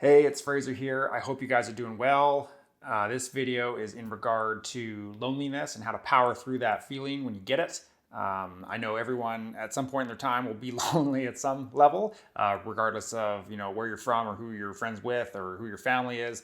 Hey, it's Fraser here. I hope you guys are doing well. This video is in regard to loneliness and how to power through that feeling when you get it. I know everyone at some point in their time will be lonely at some level, regardless of where you're from or who you're friends with or who your family is.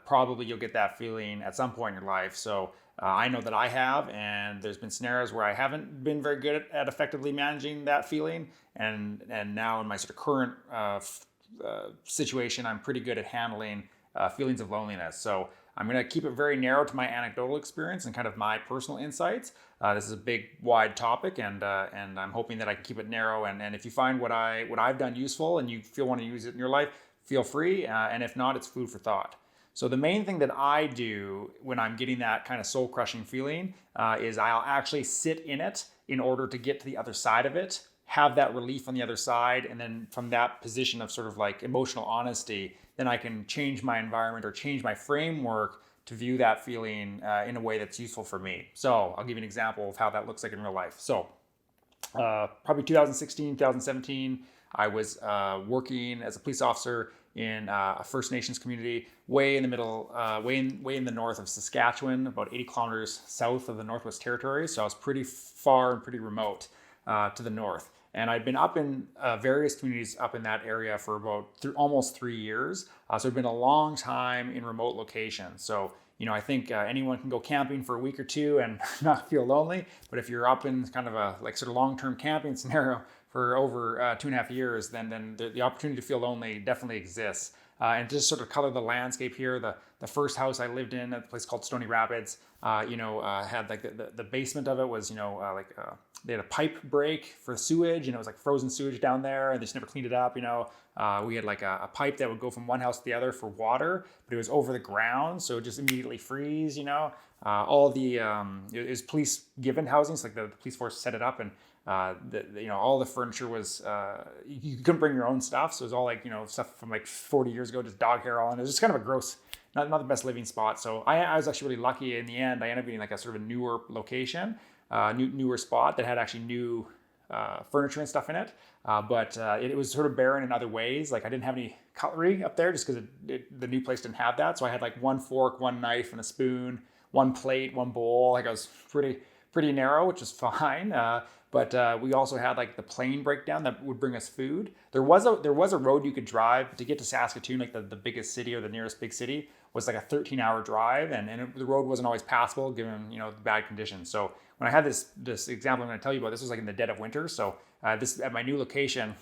Probably you'll get that feeling at some point in your life. So I know that I have, and there's been scenarios where I haven't been very good at effectively managing that feeling, and now in my sort of current situation, I'm pretty good at handling feelings of loneliness. So I'm going to keep it very narrow to my anecdotal experience and kind of my personal insights. This is a big, wide topic, and I'm hoping that I can keep it narrow. And if you find what I've done useful and you feel want to use it in your life, feel free. And if not, it's food for thought. So the main thing that I do when I'm getting that kind of soul-crushing feeling is I'll actually sit in it in order to get to the other side of it, have that relief on the other side, and then from that position of sort of like emotional honesty, then I can change my environment or change my framework to view that feeling in a way that's useful for me. So I'll give you an example of how that looks like in real life. So probably 2016, 2017, I was working as a police officer in a First Nations community way in the middle, way in the north of Saskatchewan, about 80 kilometers south of the Northwest Territories. So I was pretty far and pretty remote to the north. And I'd been up in various communities up in that area for about almost 3 years. So it'd been a long time in remote locations. So, I think anyone can go camping for a week or two and not feel lonely. But if you're up in kind of a like sort of long-term camping scenario for over 2.5 years, then the opportunity to feel lonely definitely exists. And just sort of color the landscape here, the first house I lived in at a place called Stony Rapids, had like the basement of it was, they had a pipe break for sewage, and it was like frozen sewage down there, and they just never cleaned it up. We had like a pipe that would go from one house to the other for water, but it was over the ground, so it just immediately freeze. All the it was police given housing, so like the police force set it up, and all the furniture was you couldn't bring your own stuff, so it was all like stuff from like 40 years ago, just dog hair all, and it was just kind of a gross. Not the best living spot. So I was actually really lucky in the end. I ended up getting like a sort of a newer location, newer spot that had actually new furniture and stuff in it. But it was sort of barren in other ways. Like I didn't have any cutlery up there just because the new place didn't have that. So I had like one fork, one knife, and a spoon, one plate, one bowl. Like I was pretty narrow, which is fine. But we also had like the plane breakdown that would bring us food. There was a road you could drive to get to Saskatoon, like the biggest city or the nearest big city was like a 13-hour drive, and the road wasn't always passable given the bad conditions. So when I had this example I'm going to tell you about, this was like in the dead of winter. So this at my new location,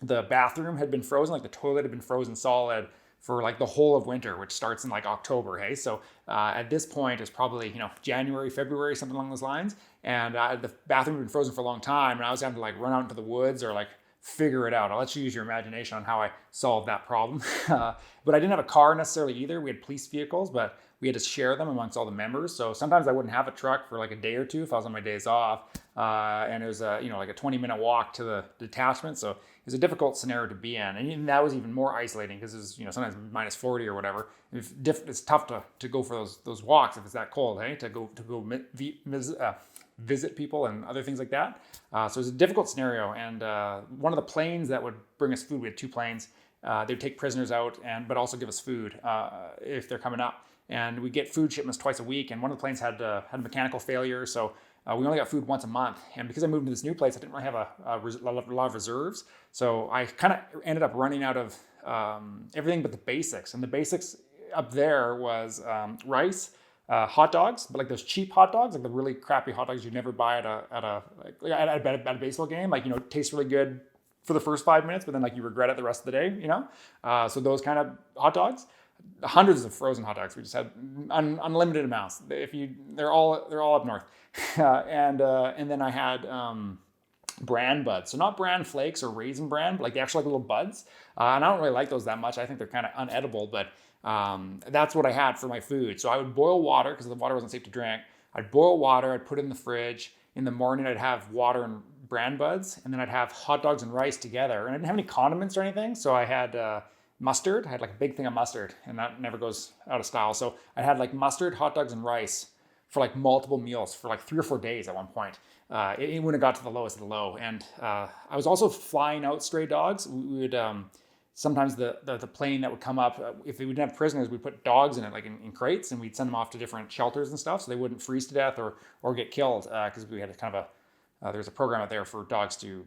the bathroom had been frozen, like the toilet had been frozen solid for like the whole of winter, which starts in like October. Hey, so at this point it's probably January, February, something along those lines, and the bathroom had been frozen for a long time, and I was having to like run out into the woods or like figure it out. I'll let you use your imagination on how I solved that problem. But I didn't have a car necessarily either. We had police vehicles, but we had to share them amongst all the members. So sometimes I wouldn't have a truck for like a day or two if I was on my days off. And it was like a 20-minute walk to the detachment. So it was a difficult scenario to be in. And even that was even more isolating because it was sometimes minus 40 or whatever. It's tough to go for those walks if it's that cold, hey, to go visit people and other things like that. So it was a difficult scenario. And one of the planes that would bring us food, we had 2 planes. They'd take prisoners out but also give us food if they're coming up. And we get food shipments twice a week. And one of the planes had a mechanical failure, so we only got food once a month. And because I moved to this new place, I didn't really have a lot of reserves. So I kind of ended up running out of everything but the basics. And the basics up there was rice, hot dogs, but like those cheap hot dogs, like the really crappy hot dogs you'd never buy at a baseball game. Like tastes really good for the first 5 minutes, but then like you regret it the rest of the day. So those kind of hot dogs. Hundreds of frozen hot dogs. We just had unlimited amounts. They're all up north, and then I had bran buds. So not bran flakes or raisin bran, but like the actual like little buds. And I don't really like those that much. I think they're kind of unedible, but that's what I had for my food. So I would boil water because the water wasn't safe to drink. I'd boil water. I'd put it in the fridge. In the morning, I'd have water and bran buds, and then I'd have hot dogs and rice together. And I didn't have any condiments or anything, so I had mustard. I had like a big thing of mustard, and that never goes out of style. So I had like mustard, hot dogs, and rice for like multiple meals for like 3 or 4 days at one point. It wouldn't have got to the lowest of the low. And I was also flying out stray dogs. We would sometimes the plane that would come up, if we didn't have prisoners, we'd put dogs in it, like in crates, and we'd send them off to different shelters and stuff so they wouldn't freeze to death or get killed, because we had a kind of there's a program out there for dogs to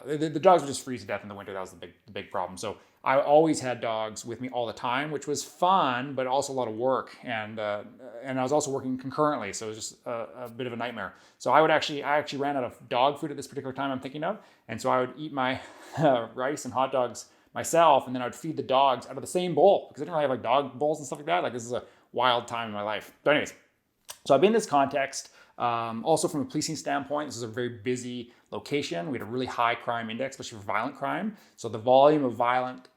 the dogs would just freeze to death in the winter. That was the big problem. So I always had dogs with me all the time, which was fun, but also a lot of work. And I was also working concurrently, so it was just a bit of a nightmare. So I actually ran out of dog food at this particular time I'm thinking of, and so I would eat my rice and hot dogs myself, and then I would feed the dogs out of the same bowl because I didn't really have like dog bowls and stuff like that. Like, this is a wild time in my life. But anyways, so I've been in this context. Also from a policing standpoint, this is a very busy location. We had a really high crime index, especially for violent crime. So the volume of violent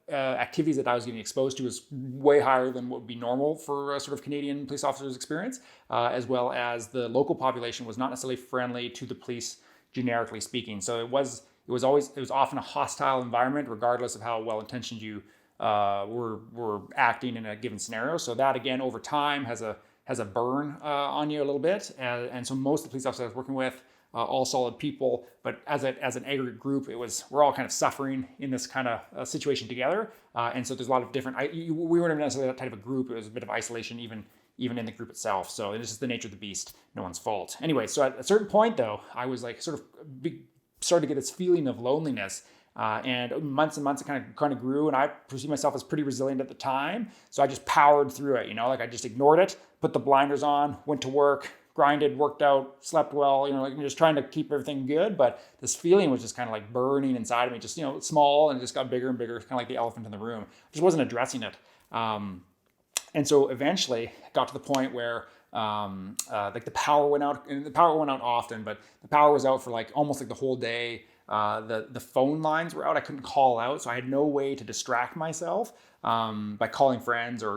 activities that I was getting exposed to was way higher than what would be normal for a sort of Canadian police officer's experience, as well as the local population was not necessarily friendly to the police, generically speaking. So it was often a hostile environment, regardless of how well-intentioned you were acting in a given scenario. So that, again, over time has a burn on you a little bit. And so most of the police officers I was working with, all solid people, but as an aggregate group, we're all kind of suffering in this kind of situation together. And so there's a lot of different, we weren't necessarily that type of a group. It was a bit of isolation even in the group itself. So it's just the nature of the beast, no one's fault. Anyway, so at a certain point though, I was like started to get this feeling of loneliness. And months and months it kind of grew, and I perceived myself as pretty resilient at the time. So I just powered through it, like I just ignored it, put the blinders on, went to work, grinded, worked out, slept well, like I'm just trying to keep everything good. But this feeling was just kind of like burning inside of me, just, small, and it just got bigger and bigger, kind of like the elephant in the room. I just wasn't addressing it. And so eventually it got to the point where like the power went out, and the power went out often, but the power was out for like almost like the whole day. The phone lines were out. I couldn't call out, so I had no way to distract myself by calling friends or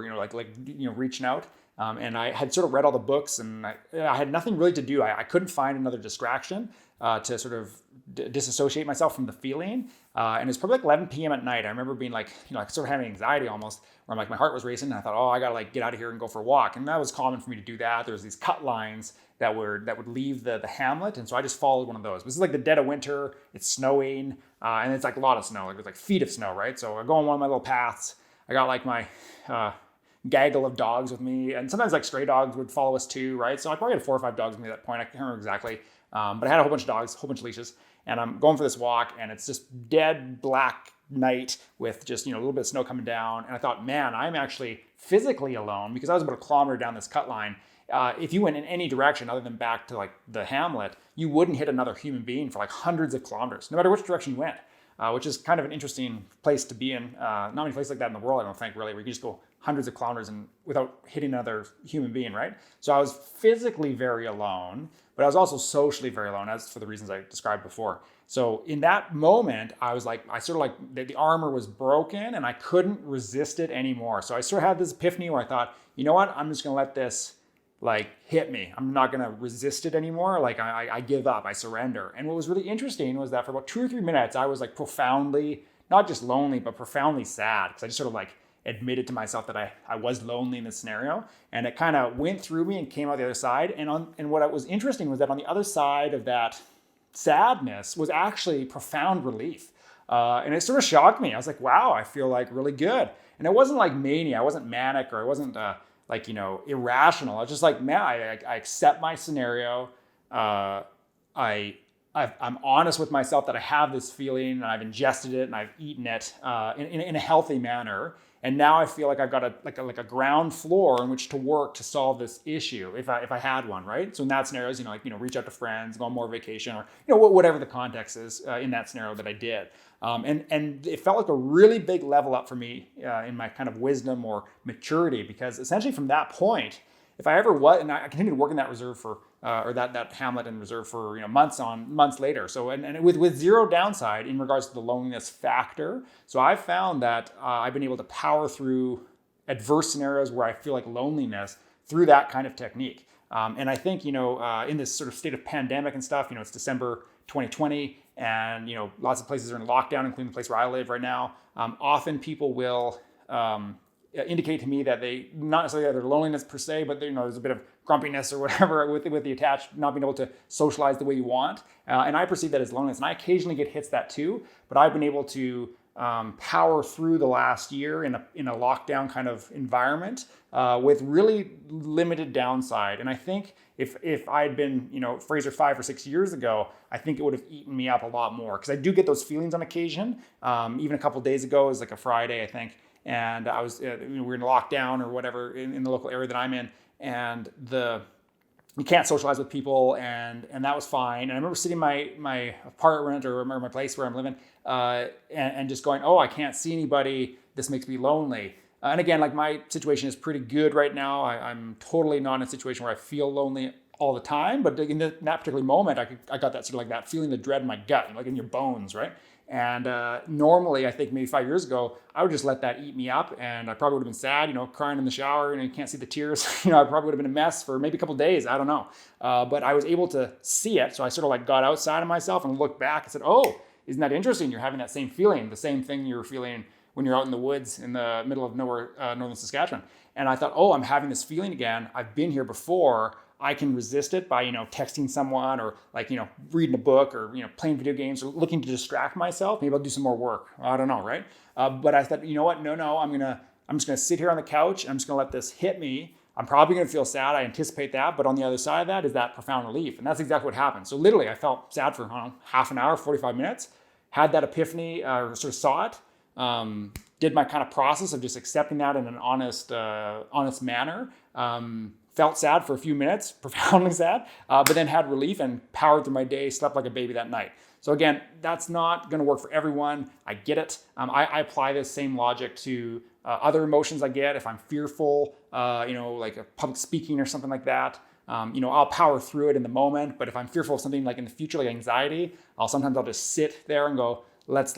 reaching out. And I had sort of read all the books, and I had nothing really to do. I couldn't find another distraction to sort of disassociate myself from the feeling. And it was probably like 11 p.m. at night. I remember being like, sort of having anxiety almost, where I'm like, my heart was racing, and I thought, I gotta like get out of here and go for a walk. And that was common for me to do that. There was these cut lines that would leave the hamlet, and so I just followed one of those. This is like the dead of winter. It's snowing, and it's like a lot of snow. Like there's like feet of snow, right? So I go on one of my little paths. I got like my gaggle of dogs with me, and sometimes like stray dogs would follow us too, right? So I probably had 4 or 5 dogs with me at that point. I can't remember exactly, but I had a whole bunch of dogs, a whole bunch of leashes, and I'm going for this walk, and it's just dead black night with just a little bit of snow coming down. And I thought, man, I'm actually physically alone, because I was about a kilometer down this cut line. If you went in any direction other than back to like the hamlet, you wouldn't hit another human being for like hundreds of kilometers, no matter which direction you went, which is kind of an interesting place to be in. Not many places like that in the world, I don't think, really, where you can just go hundreds of kilometers and without hitting another human being, right? So I was physically very alone, but I was also socially very alone, as for the reasons I described before. So in that moment, I was like, the armor was broken and I couldn't resist it anymore. So I sort of had this epiphany where I thought, you know what, I'm just gonna let this like hit me. I'm not gonna resist it anymore. Like I give up, I surrender. And what was really interesting was that for about 2 or 3 minutes, I was like profoundly, not just lonely, but profoundly sad, because I just sort of like admitted to myself that I was lonely in this scenario. And it kind of went through me and came out the other side. And what was interesting was that on the other side of that sadness was actually profound relief. And it sort of shocked me. I was like, wow, I feel like really good. And it wasn't like mania. I wasn't manic, or I wasn't irrational. I was just like, man, I accept my scenario. I'm honest with myself that I have this feeling, and I've ingested it and I've eaten it in a healthy manner. And now I feel like I've got a ground floor in which to work to solve this issue if I had one, right? So in that scenario, reach out to friends, go on more vacation, or whatever the context is in that scenario that I did. And it felt like a really big level up for me in my kind of wisdom or maturity, because essentially from that point, if I ever was, and I continued to work in that reserve for, or that hamlet and reserve for months later. So and with zero downside in regards to the loneliness factor. So I've found that I've been able to power through adverse scenarios where I feel like loneliness through that kind of technique. And I think in this sort of state of pandemic and stuff, it's December 2020, and lots of places are in lockdown, including the place where I live right now. Often people will indicate to me that they, not necessarily their loneliness per se, but there's a bit of grumpiness or whatever with the attached, not being able to socialize the way you want. And I perceive that as loneliness, and I occasionally get hits that too, but I've been able to power through the last year in a lockdown kind of environment with really limited downside. And I think if I had been, Fraser 5 or 6 years ago, I think it would have eaten me up a lot more, because I do get those feelings on occasion. Even a couple of days ago, it was like a Friday, I think, and I was we were in lockdown or whatever in the local area that I'm in, and you can't socialize with people, and that was fine. And I remember sitting in my apartment or my place where I'm living, and just going, oh, I can't see anybody. This makes me lonely. And again, like, my situation is pretty good right now. I'm totally not in a situation where I feel lonely all the time, but in that particular moment, I got that sort of like that feeling of dread in my gut, like in your bones, right? And normally, I think maybe 5 years ago, I would just let that eat me up, and I probably would have been sad, crying in the shower, and you can't see the tears. I probably would have been a mess for maybe a couple of days. I don't know. But I was able to see it. So I sort of like got outside of myself and looked back and said, oh, isn't that interesting? You're having that same feeling, the same thing you were feeling when you're out in the woods in the middle of nowhere, northern Saskatchewan. And I thought, oh, I'm having this feeling again. I've been here before. I can resist it by, texting someone, or like, reading a book, or, playing video games, or looking to distract myself. Maybe I'll do some more work. I don't know, right? But I thought, you know what? No, I'm just gonna sit here on the couch. I'm just gonna let this hit me. I'm probably gonna feel sad. I anticipate that. But on the other side of that is that profound relief. And that's exactly what happened. So literally, I felt sad for, half an hour, 45 minutes, had that epiphany, sort of saw it, did my kind of process of just accepting that in an honest manner. Felt sad for a few minutes, profoundly sad, but then had relief and powered through my day, slept like a baby that night. So again, that's not going to work for everyone. I get it. I apply this same logic to other emotions I get. If I'm fearful, like a public speaking or something like that, I'll power through it in the moment. But if I'm fearful of something like in the future, like anxiety, I'll just sit there and go, let's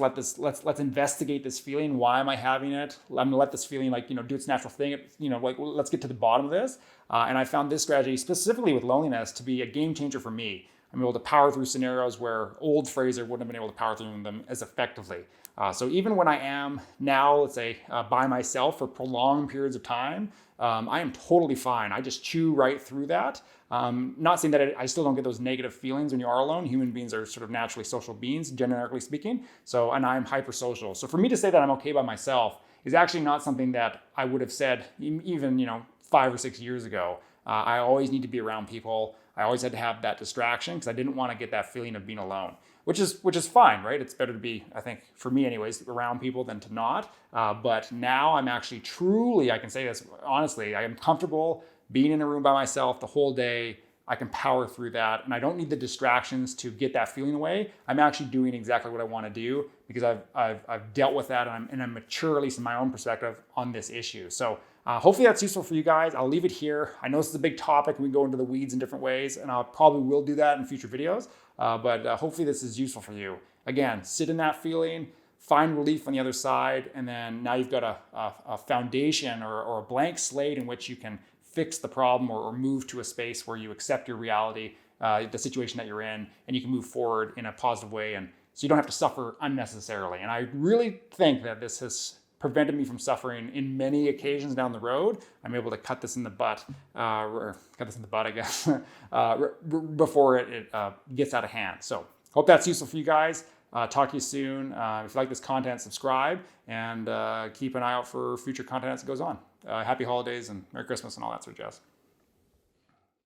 investigate this feeling. Why am I having it? I'm gonna let this feeling do its natural thing. Let's get to the bottom of this. And I found this strategy specifically with loneliness to be a game changer for me. I'm able to power through scenarios where old Fraser wouldn't have been able to power through them as effectively. So even when I am now, let's say, by myself for prolonged periods of time, I am totally fine. I just chew right through that. Not saying that I still don't get those negative feelings when you are alone. Human beings are sort of naturally social beings, generically speaking. And I'm hypersocial. So for me to say that I'm okay by myself is actually not something that I would have said even 5 or 6 years ago. I always need to be around people. I always had to have that distraction because I didn't want to get that feeling of being alone, which is fine, right? It's better to be, I think, for me anyways, around people than to not. But now I'm actually truly, I can say this honestly, I am comfortable being in a room by myself the whole day. I can power through that, and I don't need the distractions to get that feeling away. I'm actually doing exactly what I want to do because I've dealt with that, and I'm mature, at least in my own perspective, on this issue. So hopefully that's useful for you guys. I'll leave it here. I know this is a big topic, and we go into the weeds in different ways, and I probably will do that in future videos. But hopefully this is useful for you. Again, sit in that feeling, find relief on the other side, and then now you've got a foundation or a blank slate in which you can fix the problem or move to a space where you accept your reality, the situation that you're in, and you can move forward in a positive way, and so you don't have to suffer unnecessarily. And I really think that this has prevented me from suffering in many occasions down the road. I'm able to cut this in the butt, I guess, before it gets out of hand. So hope that's useful for you guys. Talk to you soon. If you like this content, subscribe, and keep an eye out for future content as it goes on. Happy holidays and Merry Christmas and all that sort of jazz.